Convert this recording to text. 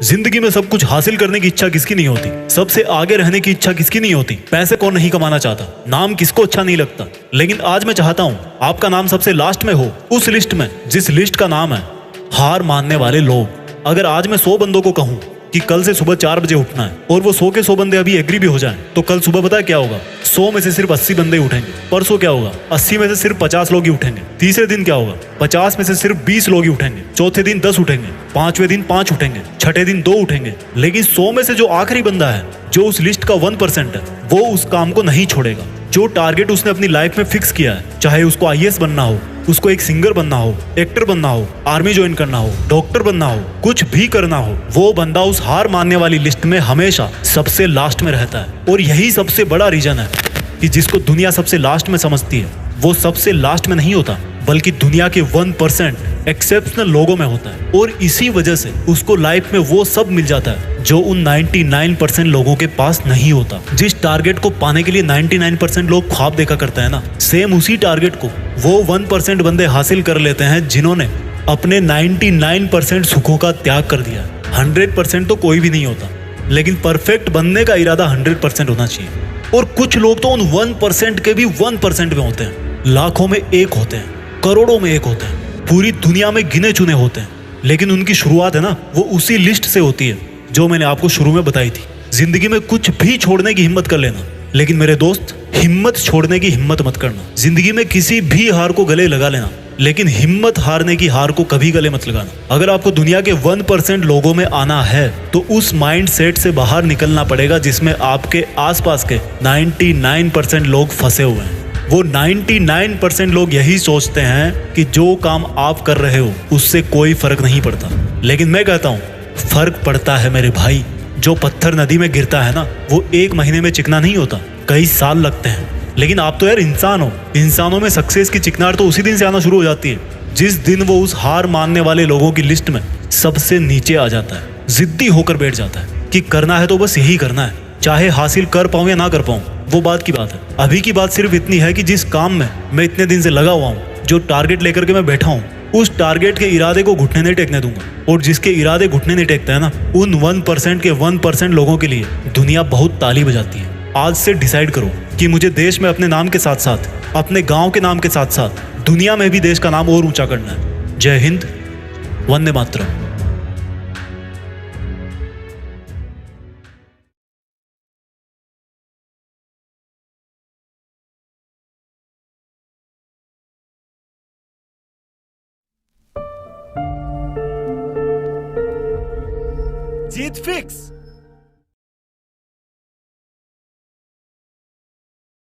जिंदगी में सब कुछ हासिल करने की इच्छा किसकी नहीं होती? सबसे आगे रहने की इच्छा किसकी नहीं होती? पैसे कौन नहीं कमाना चाहता? नाम किसको अच्छा नहीं लगता? लेकिन आज मैं चाहता हूँ आपका नाम सबसे लास्ट में हो, उस लिस्ट में जिस लिस्ट का नाम है हार मानने वाले लोग। अगर आज मैं 100 बंदों को कहूँ कि कल से सुबह 4 बजे उठना है और वो 100 के 100 बंदे अभी एग्री भी हो जाएं, तो कल सुबह पता है क्या होगा? 100 में से सिर्फ 80 बंदे उठेंगे। परसों क्या होगा? 80 में से सिर्फ 50 लोग ही उठेंगे। तीसरे दिन क्या होगा? 50 में से सिर्फ 20 लोग ही उठेंगे। चौथे दिन 10 उठेंगे। पांचवें दिन 5 उठेंगे। छठे दिन 2 उठेंगे। लेकिन 100 में से जो आखिरी बंदा है, जो उस लिस्ट का 1% है, वो उस काम को नहीं छोड़ेगा। जो टारगेट उसने अपनी लाइफ में फिक्स किया है, चाहे उसको आईएएस बनना हो, उसको एक सिंगर बनना हो, एक्टर बनना हो, आर्मी ज्वाइन करना हो, डॉक्टर बनना हो, कुछ भी करना हो, वो बंदा उस हार मानने वाली लिस्ट में हमेशा सबसे लास्ट में रहता है। और यही सबसे बड़ा रीजन है कि जिसको दुनिया सबसे लास्ट में समझती है, वो सबसे लास्ट में नहीं होता, बल्कि दुनिया के 1% एक्सेप्शनल लोगों में होता है। और इसी वजह से उसको लाइफ में वो सब मिल जाता है जो उन 99% लोगों के पास नहीं होता। जिस टारगेट को पाने के लिए 99% लोग ख्वाब देखा करते हैं ना, सेम उसी टारगेट को वो 1% बंदे हासिल कर लेते हैं जिन्होंने अपने 99% सुखों का त्याग कर दिया। 100% तो कोई भी नहीं होता, लेकिन परफेक्ट बनने का इरादा 100% होना चाहिए। और कुछ लोग तो उन 1% के भी 1% में होते हैं, लाखों में एक होते हैं, करोड़ों में एक होते हैं, पूरी दुनिया में गिने चुने होते हैं। लेकिन उनकी शुरुआत है ना, वो उसी लिस्ट से होती है जो मैंने आपको शुरू में बताई थी। जिंदगी में कुछ भी छोड़ने की हिम्मत कर लेना, लेकिन मेरे दोस्त, हिम्मत छोड़ने की हिम्मत मत करना। जिंदगी में किसी भी हार को गले लगा लेना, लेकिन हिम्मत हारने की हार को कभी गले मत लगाना। अगर आपको दुनिया के 1% लोगों में आना है, तो उस माइंड सेट से बाहर निकलना पड़ेगा जिसमें आपके आसपास के 99% लोग फंसे हुए हैं। वो 99% लोग यही सोचते हैं कि जो काम आप कर रहे हो उससे कोई फर्क नहीं पड़ता। लेकिन मैं कहता हूँ फर्क पड़ता है मेरे भाई। जो पत्थर नदी में गिरता है ना, वो 1 महीने में चिकना नहीं होता, कई साल लगते हैं। लेकिन आप तो यार इंसान हो, इंसानों में सक्सेस की चिकनार तो उसी दिन से आना शुरू हो जाती है जिस दिन वो उस हार मानने वाले लोगों की लिस्ट में सबसे नीचे आ जाता है, जिद्दी होकर बैठ जाता है कि करना है तो बस यही करना है, चाहे हासिल कर पाऊं या ना कर पाऊं, वो बात की बात है। अभी की बात सिर्फ इतनी है कि जिस काम में मैं इतने दिन से लगा हुआ हूँ, जो टारगेट लेकर के मैं बैठा हूँ, उस टारगेट के इरादे को घुटने नहीं टेकने दूंगा। और जिसके इरादे घुटने नहीं टेकता है ना, उन 1% के 1% लोगों के लिए दुनिया बहुत ताली बजाती है। आज से डिसाइड करो कि मुझे देश में अपने नाम के साथ साथ, अपने गांव के नाम के साथ साथ, दुनिया में भी देश का नाम और ऊंचा करना है। जय हिंद, वंदे मातरम। जीत फिक्स।